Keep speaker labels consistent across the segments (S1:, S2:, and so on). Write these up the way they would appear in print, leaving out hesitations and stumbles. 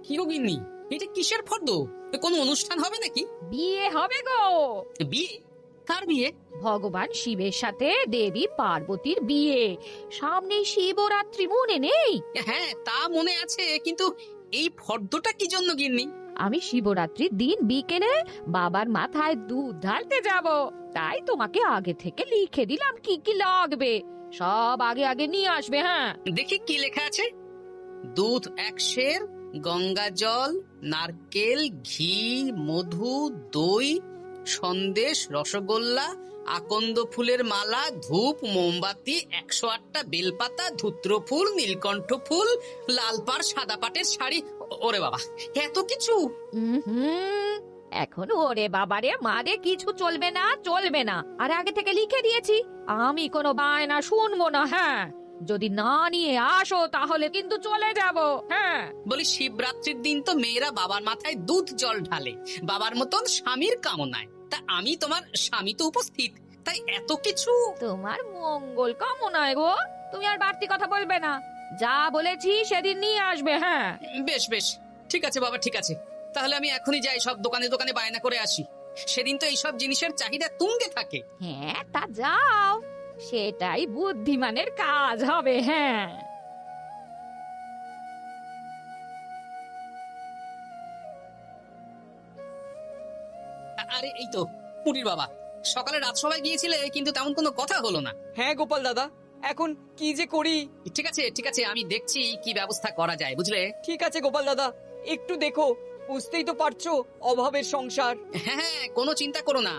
S1: কি গো গিন্নি, এটা কিসের ফর্দ? কোনো অনুষ্ঠান হবে নাকি?
S2: বিয়ে হবে গো।
S1: বিয়ে? কার বিয়ে?
S2: ভগবান শিবের সাথে দেবী পার্বতীর বিয়ে। সামনে শিবরাত্রি, মনে নেই?
S1: হ্যাঁ, তা মনে আছে, কিন্তু এই ফর্দটা কি জন্য গিন্নি?
S2: আমি শিবরাত্রির দিন বিকেলে বাবার মাথায় দুধ ঢালতে যাব, তাই তোমাকে আগে থেকে লিখে দিলাম কি কি লাগবে। সব আগে আগে নিয়ে আসবে। হ্যাঁ,
S1: দেখি কি লেখা আছে। দুধ 1 সের, গঙ্গা জল, নারকেল, ঘি, মধু, দই, সন্দেশ, রসগোল্লা, আকন্দ ফুলের মালা, ধূপ, মোমবাতি, 108টা বেলপাতা, ধূত্র ফুল, নীলকণ্ঠ ফুল, লাল পাড় সাদা পাটের শাড়ি। ওরে বাবা, এত কিছু!
S2: এখন ওরে বাবারে মারে কিছু চলবে না, চলবে না। আর আগে থেকে লিখে দিয়েছি, আমি কোনো বায়না শুনবো না। হ্যাঁ, যদি না নিয়ে আসো তাহলে কিন্তু চলে যাব। হ্যাঁ,
S1: বলি, শিবরাত্রির দিন তো মেয়েরা বাবার মাথায় দুধ জল ঢালে বাবার মতন স্বামীর কামনায়। তা আমি তোমার স্বামী তো উপস্থিত, তাই এত কিছু।
S2: তোমার মঙ্গল কামনায় গো। তুমি আর বাড়তি কথা বলবে না, যা বলেছি সেদিন নিয়ে আসবে। হ্যাঁ,
S1: বেশ বেশ, ঠিক আছে বাবা, ঠিক আছে। তাহলে আমি এখনই যাই, সব দোকানে দোকানে বায়না করে আসি। সেদিন তো এইসব জিনিসের চাহিদা তুঙ্গে থাকে।
S2: হ্যাঁ, তা যাও, সেটাই বুদ্ধিমানের কাজ হবে। হ্যাঁ,
S1: আরে এই তো পুটির বাবা, সকালে রাজসভায় গিয়েছিলে, কিন্তু তেমন কোনো কথা হলো না।
S3: হ্যাঁ গোপাল দাদা, এখন কি যে করি।
S1: ঠিক আছে ঠিক আছে, আমি দেখছি কি ব্যবস্থা করা যায়, বুঝলে?
S3: ঠিক আছে গোপাল দাদা, একটু দেখো, বুঝতেই তো পারছো অভাবের সংসার।
S1: হ্যাঁ হ্যাঁ, কোনো চিন্তা করো না।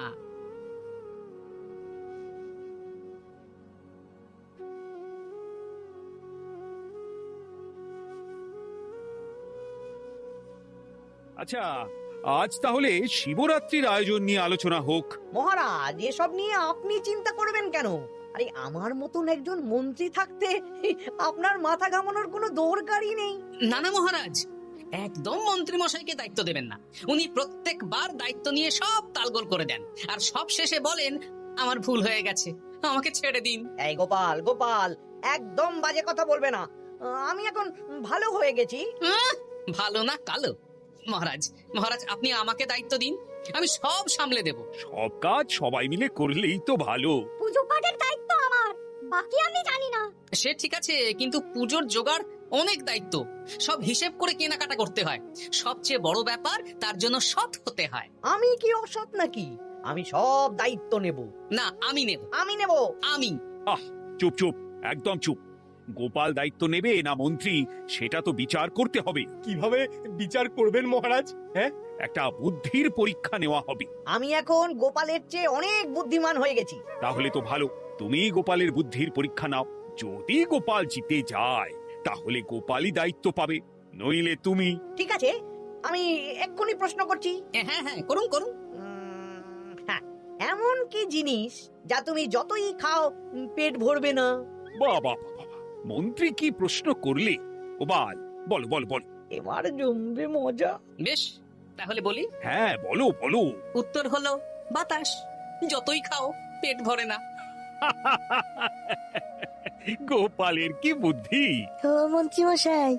S4: আচ্ছা, আজ তাহলে শিবরাত্রির আয়োজন নিয়ে আলোচনা হোক।
S5: মহারাজ, এসব নিয়ে আপনি চিন্তা করবেন কেন? আরে আমার মতন একজন মন্ত্রী থাকতে আপনার মাথা ঘামানোর কোনো দরকারই নেই।
S1: না না মহারাজ, একদম মন্ত্রী মশাইকে দায়িত্ব দেবেন না। উনি প্রত্যেকবার দায়িত্ব নিয়ে সব তালগোল করে দেন, আর সব শেষে বলেন আমার ভুল হয়ে গেছে, আমাকে ছেড়ে দিন।
S5: এই গোপাল, গোপাল, একদম বাজে কথা বলবে না। আমি এখন ভালো হয়ে গেছি।
S1: ভালো না কালো? মহারাজ মহারাজ, আপনি আমাকে দায়িত্ব দিন, আমি সব সামলে দেব।
S4: সব কাজ সবাই মিলে করলেই তো ভালো।
S6: পুজো পাঠের দায়িত্ব আমার, বাকি আমি জানি না।
S1: সে ঠিক আছে, কিন্তু পুজোর জোগাড় অনেক দায়িত্ব, সব হিসেব করে কেনাকাটা করতে হয়। সবচেয়ে বড় ব্যাপার, তার জন্য সৎ হতে হয়।
S5: আমি কি অসৎ নাকি? আমি সব দায়িত্ব নেব।
S1: না, আমি নেব।
S5: আমি নেব।
S1: আমি।
S4: আহ, চুপ চুপ, একদম চুপ। গোপাল দায়িত্ব নেবে না মন্ত্রী, সেটা তো বিচার করতে হবে।
S7: কিভাবে বিচার করবেন মহারাজ? হ্যাঁ,
S4: একটা বুদ্ধির পরীক্ষা নেওয়া হবে।
S5: আমি এখন গোপালের চেয়ে অনেক বুদ্ধিমান হয়ে গেছি।
S4: তাহলে তো ভালো, তুমি গোপালের বুদ্ধির পরীক্ষা নাও। যদি গোপাল জিতে যায় তাহলে গোপালই দায়িত্ব পাবে, নইলে তুমি।
S5: ঠিক আছে, আমি এক্ষুনি প্রশ্ন করছি।
S1: হ্যাঁ হ্যাঁ, করুন করুন।
S5: হ্যাঁ, এমন কি জিনিস যা তুমি যতই খাও পেট ভরবে না?
S4: বাবা, মন্ত্রী কি প্রশ্ন করলে! গোপাল, বলো বলো বলো।
S5: এবার জমবে মজা।
S1: বেশ, তাহলে বলি।
S4: হ্যাঁ, বলো বলো।
S1: উত্তর হলো বাতাস। যতই খাও পেট ভরে না।
S4: গোপালের কি বুদ্ধি!
S6: ও মন্ত্রী মশাই,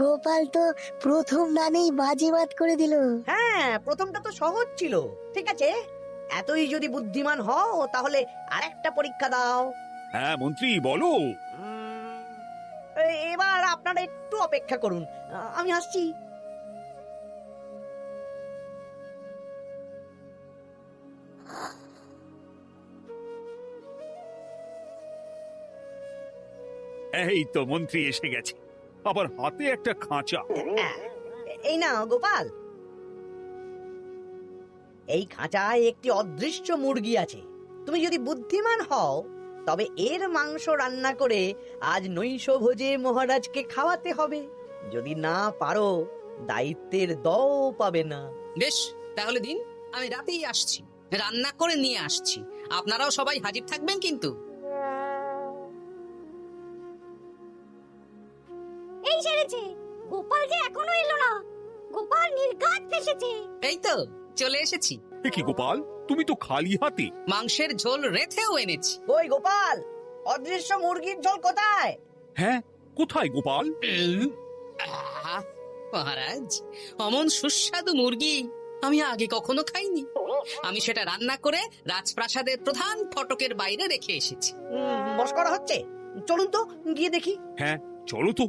S6: গোপাল তো প্রথম দানেই বাজিমাত করে দিল।
S5: হ্যাঁ, প্রথমটা তো সহজ ছিল। ঠিক আছে, এতই যদি বুদ্ধিমান হও তাহলে আরেকটা পরীক্ষা দাও।
S4: হ্যাঁ মন্ত্রী, বলো।
S5: এবার আপনারা একটু অপেক্ষা করুন, আমি আসছি।
S4: এই তো মন্ত্রী এসে গেছে, আবার হাতে একটা খাঁচা।
S5: এই না গোপাল, এই খাঁচায় একটি অদৃশ্য মুরগি আছে। তুমি যদি বুদ্ধিমান হও তবে এর মাংস রান্না করে আজ নৈশভোজে মহারাজকে খাওয়াতে হবে। যদি না পারো, দায়িত্বের দও পাবে না।
S1: বেশ, তাহলে দিন, আমি রাতেই আসছি, রান্না করে নিয়ে আসছি। আপনারাও সবাই হাজির থাকবেন কিন্তু।
S6: এই সেরেছে, গোপাল যে এখনো এলো না। গোপাল নির্ঘাত ফেসেছে।
S1: এই তো চলে এসেছি।
S4: এ কি গোপাল, তুমি তো খালি হাতে।
S1: মাংসের ঝোল রেঁধেও এনেছি।
S5: ওই গোপাল, অদৃশ্য মুরগির ঝোল কোথায়?
S4: হ্যাঁ, কোথায় গোপাল?
S1: আহ, মহারাজ, অমন সুস্বাদু মুরগি আমি আগে কখনো খাইনি। আমি সেটা রান্না করে রাজপ্রাসাদের প্রধান ফটকের বাইরে রেখে এসেছি।
S5: মস্করা হচ্ছে? চলুন তো গিয়ে দেখি।
S4: হ্যাঁ, চলো তো।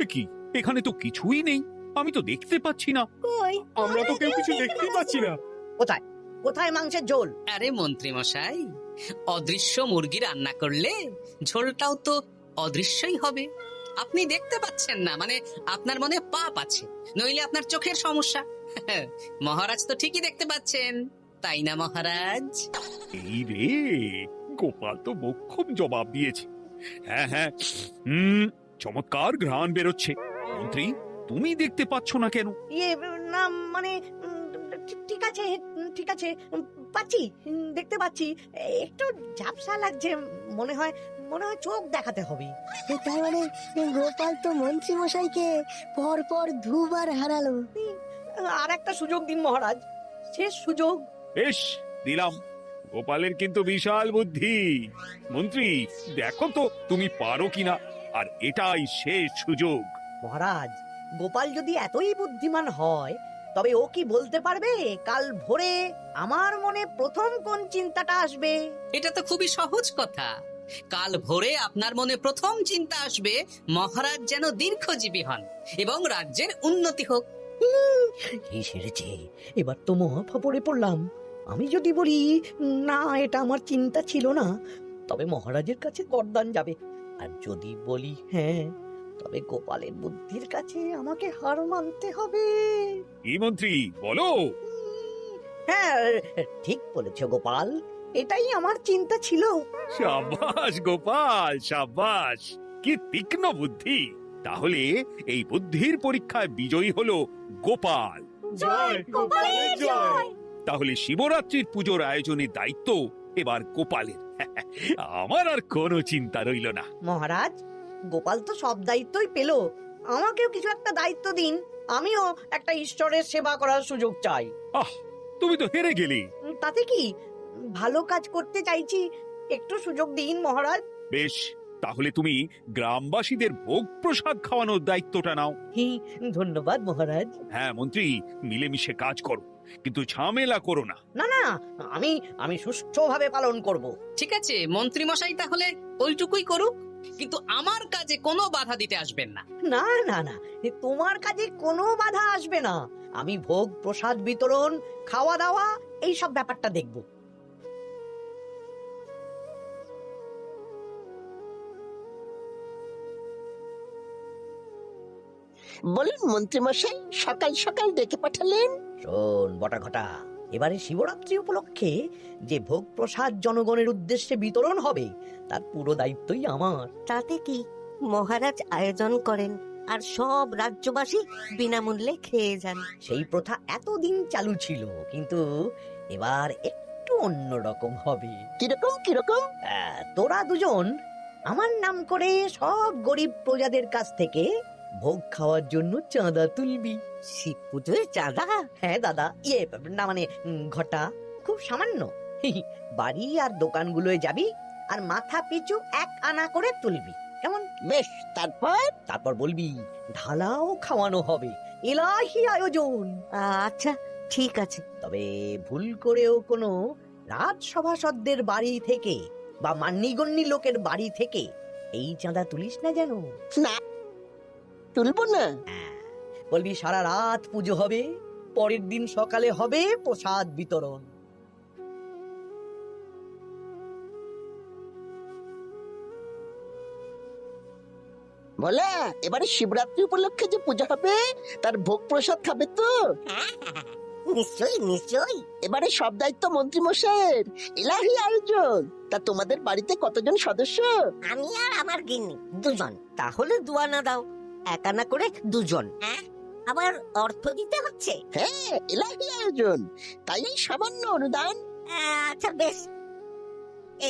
S4: এ কি, এখানে তো কিছুই নেই, আমি তো দেখতে পাচ্ছি না।
S6: কই
S7: আমরা তো কেউ কিছু দেখতেই পাচ্ছি না।
S5: কোথায় কোথায় মাংসের ঝোল?
S1: আরে মন্ত্রী মশাই, অদৃশ্য মুরগি রান্না করলে ঝোলটাও তো অদৃশ্যই হবে। আপনি দেখতে পাচ্ছেন না, মানে আপনার মনে পাপ আছে, নইলে আপনার চোখের সমস্যা। মহারাজ তো ঠিকই দেখতে পাচ্ছেন, তাই না মহারাজ?
S4: এই রে, গোপাল তো মোক্ষম জবাব দিয়েছে। হ্যাঁ হ্যাঁ, চমৎকার ঘ্রাণ বেরোচ্ছে। মন্ত্রী, তুমি দেখতে পাচ্ছ না কেন?
S5: ইয়ে না মানে ঠিক আছে ঠিক আছে, পাচ্ছি, দেখতে পাচ্ছি। একটু ঝাপসা লাগছে, মনে হয় চোখ দেখাতে হবে।
S6: তার মানে গোপাল তো মন্ত্রী মশাইকে পর পর দুবার হারালো।
S5: আর একটা সুযোগ দিন মহারাজ, শেষ সুযোগ।
S4: বেশ, দিলাম। গোপালের কিন্তু বিশাল বুদ্ধি। মন্ত্রী, দেখো তো তুমি পারো কিনা, আর এটাই শেষ সুযোগ।
S5: মহারাজ, গোপাল যদি এতই বুদ্ধিমান হয়, তবে ও কি বলতে পারবে কাল ভোরে আমার মনে প্রথম কোন চিন্তাটা আসবে?
S1: এটা তো খুবই সহজ কথা। কাল ভোরে আপনার মনে প্রথম চিন্তা আসবে মহারাজ যেন দীর্ঘজীবী হন এবং রাজ্যের উন্নতি হোক।
S5: এই সেরেছে, এবার তো মহা ফাপড়ে পড়লাম। আমি যদি বলি না, এটা আমার চিন্তা ছিল না, তবে মহারাজের কাছে গর্দান যাবে। আর যদি বলি হ্যাঁ, তবে গোপালের বুদ্ধির কাছে আমাকে হার মানতে হবে।
S4: কি মন্ত্রী, বলো।
S5: হ্যাঁ, ঠিক বলেছ গোপাল, এটাই আমার চিন্তা ছিল।
S4: সাবাস গোপাল, সাবাস, কি তীক্ষ্ণ বুদ্ধি। তাহলে এই বুদ্ধির পরীক্ষায় বিজয়ী হলো গোপাল।
S7: জয় গোপালের জয়।
S4: তাহলে শিবরাত্রির পুজোর আয়োজনের দায়িত্ব এবার গোপালের। আমার আর কোনো চিন্তা রইল না।
S5: মহারাজ, গোপাল তো সব দায়িত্বই পেল, আমাকেও কিছু একটা দায়িত্ব দিন। আমিও একটা ঈশ্বরের সেবা করার সুযোগ চাই।
S4: আহ, তুমি তো হেরে গেলে।
S5: তাতে কি, ভালো কাজ করতে চাইছি, একটু সুযোগ দিন মহারাজ।
S4: বেশ, তাহলে তুমি গ্রামবাসীদের ভোগ প্রসাদ খাওয়ানোর দায়িত্বটা নাও।
S5: ধন্যবাদ মহারাজ।
S4: হ্যাঁ মন্ত্রী, মিলেমিশে কাজ করো, কিন্তু ঝামেলা করো না।
S5: না না, আমি সুষ্ঠুভাবে পালন করব।
S1: ঠিক আছে মন্ত্রী মশাই, তাহলে ওইটুকুই করুক, কিন্তু আমার কাজে কোনো বাধা দিতে আসবেন না।
S5: না না না, তোমার কাজে কোনো বাধা আসবে না। আমি ভোগ প্রসাদ বিতরণ, খাওয়া দাওয়া, এই সব ব্যাপারটা দেখব।
S8: বলুন মন্ত্রীমশাই, সকাল সকাল ডেকে পাঠালেন।
S5: শোন বটা ঘটা, এবারে শিবরাত্রি উপলক্ষে যে ভোগ প্রসাদ জনগণের উদ্দেশ্যে বিতরণ হবে, তার পুরো দায়িত্বই আমার।
S9: তাতে কি, মহারাজ আয়োজন করেন আর সব রাজ্যবাসী বিনামূল্যে খেয়ে যান।
S5: সেই প্রথা এতদিন চালু ছিল, কিন্তু এবার একটু অন্যরকম হবে।
S8: কিরকম কিরকম?
S5: তোরা দুজন আমার নাম করে সব গরিব প্রজাদের কাছ থেকে ভোগ খাওয়ার জন্য চাঁদা তুলবি।
S9: শিব পুজোয় চাঁদা?
S5: হ্যাঁ দাদা, ইয়ে না মানে ঘটা, খুব সামান্য। বাড়ি আর দোকানগুলোয় যাবি আর মাথা পিছু 1 আনা করে তুলবি, কেমন?
S8: বেশ,
S5: তারপর বলবি ঢালাও খাওয়ানো হবে, এলাহি আয়োজন।
S9: আচ্ছা ঠিক আছে।
S5: তবে ভুল করেও কোনো রাজসভাসদদের বাড়ি থেকে বা মান্যিগণ্যি লোকের বাড়ি থেকে এই চাঁদা তুলিস না যেন।
S8: না, তুলবো না।
S5: বলবি সারা রাত পুজো হবে, পরের দিন সকালে হবে প্রসাদ বিতরণ।
S8: বলা, এবারে শিবরাত্রি উপলক্ষে যে পূজা হবে তার ভোগ প্রসাদ খাবে তো?
S9: নিশ্চয়ই নিশ্চয়ই।
S8: এবারে সব দায়িত্ব মন্ত্রী মশাইয়ের, এলাহি আয়োজন। তা তোমাদের বাড়িতে কতজন সদস্য?
S9: আমি আর আমার গিন্নি 2 জন। তাহলে 2 আনা দাও, 1 আনা করে 2 জন। আবার অর্থ দিতে হচ্ছে?
S8: হ্যাঁ, এলাহি আয়োজন, তাই এই সামান্য অনুদান।
S9: আচ্ছা বেশ,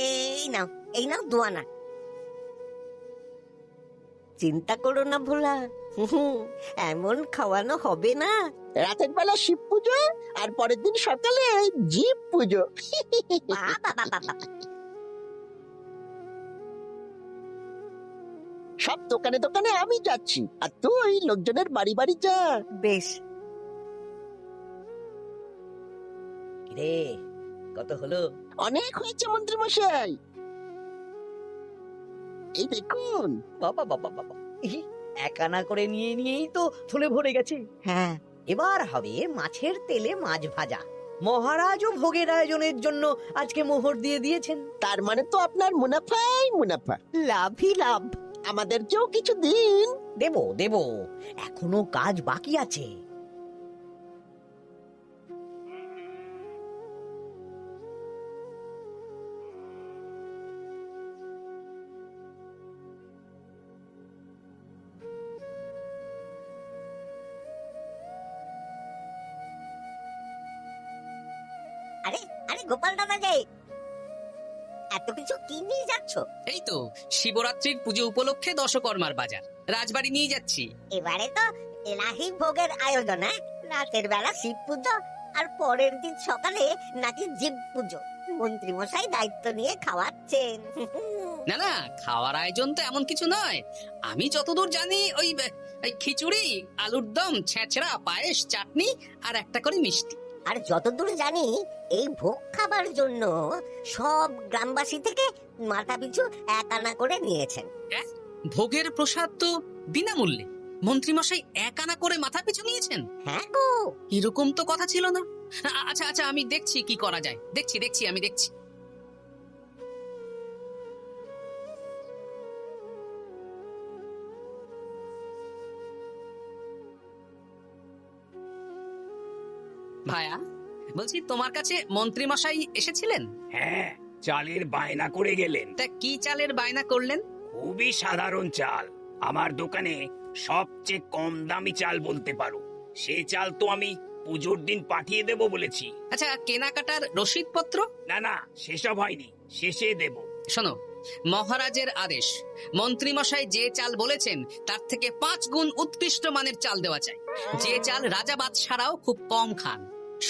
S9: এই নাও 2 আনা। চিন্তা করো না ভোলা, এমন খাওয়ানো হবে না।
S8: রাতের বেলা শিব পুজো আর পরের দিন সকালে জীব পুজো। সব দোকানে দোকানে আমি যাচ্ছি, আর তুই লোকজনের বাড়ি বাড়ি যা।
S9: বেশ।
S5: রে কত হলো?
S8: অনেক হয়েছে মন্ত্রী মশাই, এই দেখুন।
S5: বাবা বাবা বাবা, ইহি, এক আনা করে নিয়ে নিয়েই তো থলে ভরে গেছে।
S9: হ্যাঁ,
S5: এবার হবে মাছের তেলে মাছ ভাজা। মহারাজও ভোগের আয়োজনের জন্য আজকে মোহর দিয়ে দিয়েছেন।
S8: তার মানে তো আপনার মুনাফাই মুনাফা, লাভই লাভ। আমাদেরকেও কিছু দিন।
S5: দেব দেব, এখনো কাজ বাকি আছে।
S9: আরে আরে গোপাল দাদা যে, এত কিছু কি নিয়ে যাচ্ছ?
S1: এই তো শিবরাত্রির পুজো উপলক্ষে দশকর্মার বাজার রাজবাড়ি নিয়ে যাচ্ছি।
S9: এবারে তো এলাহি ভোগের আয়োজন, হ্যাঁ? রাতের বেলা শিব পুজো, আর পরের দিন সকালে নাকি জীব পুজো। মন্ত্রী মশাই দায়িত্ব নিয়ে খাওয়াচ্ছেন।
S1: না না, খাওয়ার আয়োজন তো এমন কিছু নয়। আমি যতদূর জানি ওই খিচুড়ি, আলুর দম, ছেঁচড়া, পায়েস, চাটনি আর একটা করে মিষ্টি।
S9: আর যতদূর জানি এই ভোগ খাবার জন্য সব গ্রামবাসী থেকে মাথা পিছু 1 আনা করে নিয়েছেন।
S1: ভোগের প্রসাদ তো বিনামূল্যে, মন্ত্রীমশাই 1 আনা করে মাথা পিছু নিয়েছেন?
S9: হ্যাঁ গো,
S1: এরকম তো কথা ছিল না। আচ্ছা আচ্ছা, আমি দেখছি কি করা যায়। দেখছি আমি দেখছি। ভায়া, বলছি তোমার কাছে মন্ত্রীমশাই এসেছিলেন?
S10: হ্যাঁ, চালের বায়না করে গেলেন।
S1: তা কি চালের বায়না করলেন?
S10: খুবই সাধারণ চাল, আমার দোকানে সবচেয়ে কম দামি চাল বলতে পারো। সেই চাল তো আমি পুজোর দিন পাঠিয়ে দেব বলেছি।
S1: আচ্ছা, কেনাকাটার রসিদপত্র?
S10: না না, সেসব হয়নি, শেষে দেব।
S1: শোনো, মহারাজের আদেশ, মন্ত্রীমশাই যে চাল বলেছেন তার থেকে 5 গুণ উৎকৃষ্ট মানের চাল দেওয়া চাই। যে চাল রাজা বাদশারাও খুব কম খান,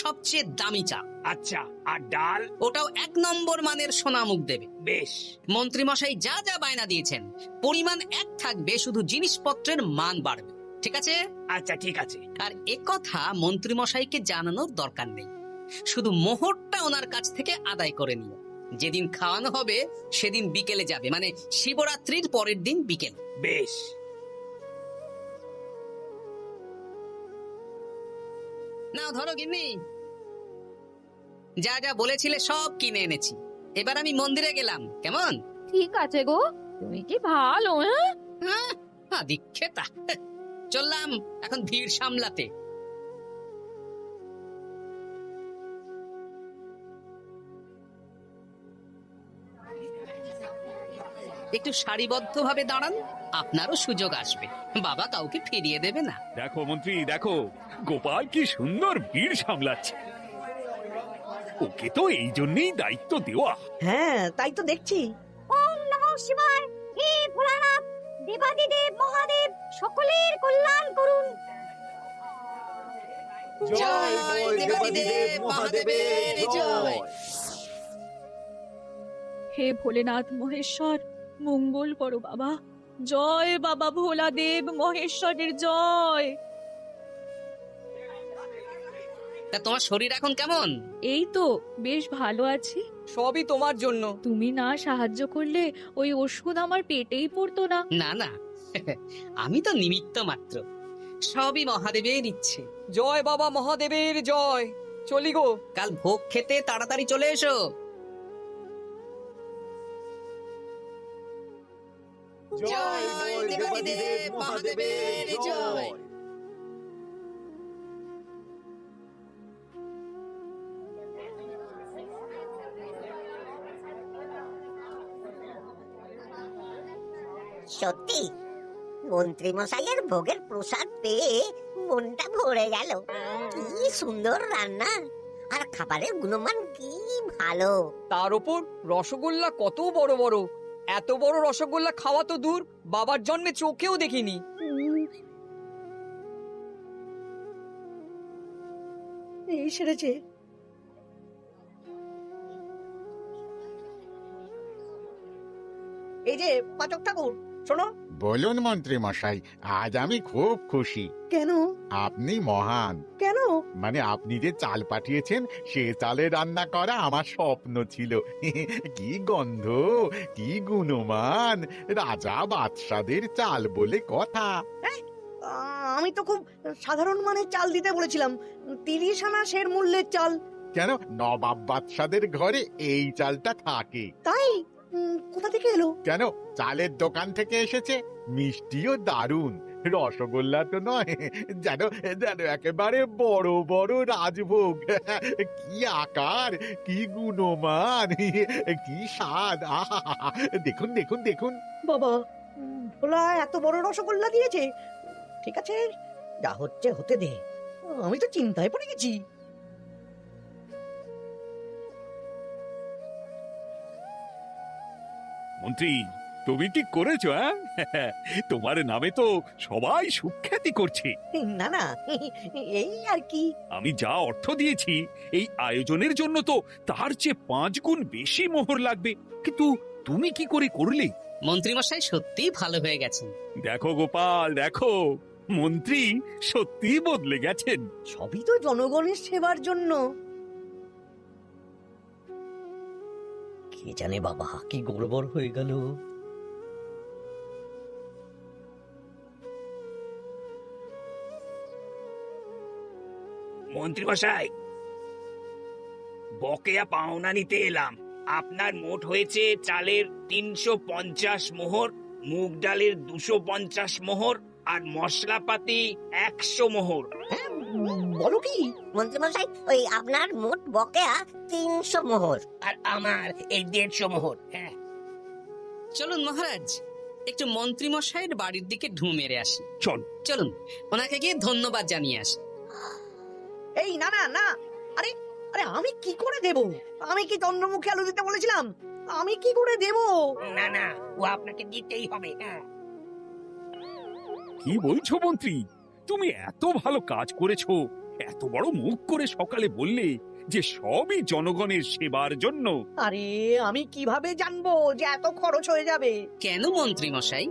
S1: সবচেয়ে দামি চাল।
S10: আচ্ছা, আর ডাল?
S1: ওটাও 1 নম্বর মানের সোনামুখ দেবে।
S10: বেশ।
S1: মন্ত্রীমশাই যা যা বায়না দিয়েছেন পরিমাণ এক থাকবে, শুধু জিনিসপত্রের মান বাড়বে। ঠিক আছে?
S10: আচ্ছা ঠিক আছে।
S1: আর একথা মন্ত্রীমশাইকে জানানোর দরকার নেই, শুধু মোহরটা ওনার কাছ থেকে আদায় করে নিও। যেদিন খাওয়ানো হবে সেদিন বিকেলে যাবে, মানে শিবরাত্রির পরের দিন বিকেল।
S10: বেশ।
S1: নাও ধরো গিন্নি, যা যা বলেছিলে সব কিনে এনেছি। এবার আমি মন্দিরে গেলাম, কেমন?
S2: ঠিক আছে গো, তুমি কি ভালো। হ্যাঁ,
S1: দীক্ষেতা, চললাম এখন ভিড় সামলাতে। একটু সারিবদ্ধভাবে দাঁড়ান, আপনারও সুযোগ আসবে। বাবা কাউকে ফিরিয়ে দেবে না।
S4: দেখো মন্ত্রী, দেখো গোপাল কি সুন্দর ভিড় সামলাচ্ছে। ওকে তো এই জন্যই দায়িত্ব দেওয়া।
S5: হ্যাঁ, তাই তো দেখছি।
S6: ওম নমঃ শিবায়। হে ভোলানাথ, দেবাদিদেব মহাদেব সকলের কল্যাণ করুন।
S1: জয় দেবাদিদেব মহাদেবের জয়।
S11: হে ভোলেনাথ মহেশ্বর, মঙ্গল করো বাবা। জয় বাবা ভোলাদেব মহেশ্বরের জয়।
S1: তা তোমার শরীর এখন কেমন?
S11: এই তো বেশ ভালো আছি।
S3: সবই তোমার জন্য।
S11: তুমি না সাহায্য করলে ওই ওষুধ আমার পেটেই পড়তো না।
S1: না না, আমি তো নিমিত্ত মাত্র, সবই মহাদেবের ইচ্ছে।
S3: জয় বাবা মহাদেবের জয়। চলি গো।
S1: কাল ভোগ খেতে তাড়াতাড়ি চলে এসো।
S7: জয় দেবাদিদেব মহাদেবের জয়।
S9: সত্যি মন্ত্রী মশাইয়ের ভোগের প্রসাদ পেয়ে মনটা ভরে গেল। কি সুন্দর রান্না, আর খাবারের গুণমান কি ভালো।
S3: তার উপর রসগোল্লা কত বড় বড়। এত বড় রসগোল্লা খাওয়া তো দূর, বাবার জন্মে চোখেও দেখিনি।
S5: এই সেরেছে। এই যে পাচক ঠাকুর, শোনো।
S12: বলুন মন্ত্রী মশাই, আজ আমি খুব খুশি।
S5: কেন?
S12: আপনি মহান।
S5: কেন?
S12: মানে আপনি যে চাল পাঠিয়েছেন সে চালে রান্না করা আমার স্বপ্ন ছিল। কি গন্ধ, কি গুণমান, রাজা বাদশাদের চাল বলে কথা।
S5: আমি তো খুব সাধারণ মানের চাল দিতে বলেছিলাম, 30 আনা সের মূল্যের চাল।
S12: কেন, নবাব বাদশাদের ঘরে এই চালটা থাকে।
S5: তাই? কোথা থেকে এলো?
S12: কেন, চালের দোকান থেকে এসেছে। মিষ্টিও দারুণ, রসগোল্লা তো নয়, যেন যেন একেবারে বড় বড় রাজভোগ। কি আকার, কি গুণমান, কি স্বাদ। আহা, দেখুন দেখুন দেখুন।
S5: বাবা, ভোলা এত বড় রসগোল্লা দিয়েছে। ঠিক আছে, যা হচ্ছে হতে দে, আমি তো চিন্তায় পড়ে গেছি।
S4: মন্ত্রী, তুমি কি করেছো? তোমার নামে তো সবাই সুখ্যাতি করছে।
S5: না না, এই আর কি।
S4: আমি যা অর্থ দিয়েছি এই আয়োজনের জন্য তো তার চেয়ে 5 গুণ বেশি মোহর লাগবে, কিন্তু তুমি কি করে করলে?
S1: মন্ত্রীমশাই সত্যিই ভালো হয়ে গেছেন।
S4: দেখো গোপাল, দেখো, মন্ত্রী সত্যিই বদলে গেছেন।
S5: সবই তো জনগণের সেবার জন্য। কে জানে বাবা, কি গড়বড় হয়ে গেল।
S10: মন্ত্রী মশাই, বকেয়া পাওনা নিতে এলাম। আপনার মোট হয়েছে চালের 350 মোহর, মুগ ডালের 250 মোহর, আর মশলাপাতি 100 মোহর।
S5: বলো কি?
S9: মন্ত্রী মশাই, ওই আপনার মোট বকেয়া 300 মোহর।
S10: আর আমার এই 150 মোহর। হ্যাঁ,
S1: চলুন মহারাজ, একটু মন্ত্রীমশাইয়ের বাড়ির দিকে ঢু মেরে আসি।
S4: চল।
S1: চলুন, ওনাকে গিয়ে ধন্যবাদ জানিয়ে আসি।
S5: এই না না না, আরে আরে আমি কি করে দেব? আমি কি চন্দ্রমুখী আলু দিতে বলেছিলাম? আমি কি করে দেব?
S10: না না, ও আপনাকে দিতেই হবে। হ্যাঁ,
S4: কি বলছো মন্ত্রী? তুমি এত ভালো কাজ করেছো, এত বড় মুখ করে সকালে বললে যে সবই জনগণের সেবার জন্য।
S5: আরে আমি কিভাবে জানবো যে এত খরচ হয়ে যাবে?
S1: কেন মন্ত্রীমশাই,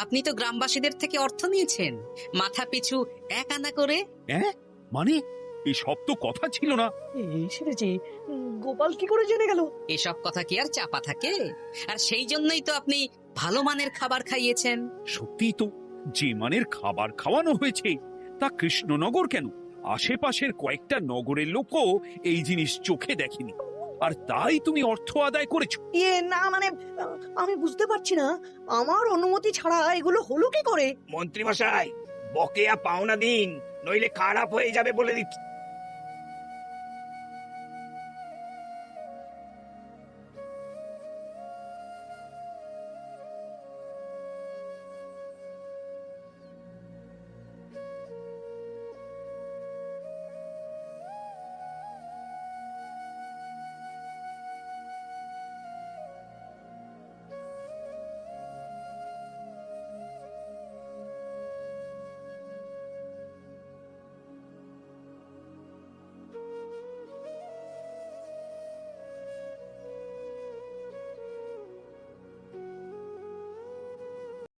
S1: আপনি তো গ্রামবাসীদের থেকে অর্থ নিয়েছেন, মাথা পিছু 1 আনা করে।
S4: মানে এই সব তো কথা ছিল না।
S5: এই সেরেছে, গোপাল কি করে জেনে গেল?
S1: এসব কথা কি আর চাপা থাকে? আর সেই জন্যই তো আপনি ভালো মানের খাবার খাইয়েছেন।
S4: সত্যি তো, যে মানের খাবার খাওয়ানো হয়েছে তা কৃষ্ণনগর কেন, আশেপাশের কয়েকটা নগরের লোকও এই জিনিস চোখে দেখেনি, আর তাই তুমি অর্থ আদায় করেছো।
S5: না মানে, আমি বুঝতে পারছি না, আমার অনুমতি ছাড়া এগুলো হলো কি করে?
S10: মন্ত্রী মশাই, বকেয়া পাওনা দিন, নইলে খারাপ হয়ে যাবে বলে দিচ্ছি।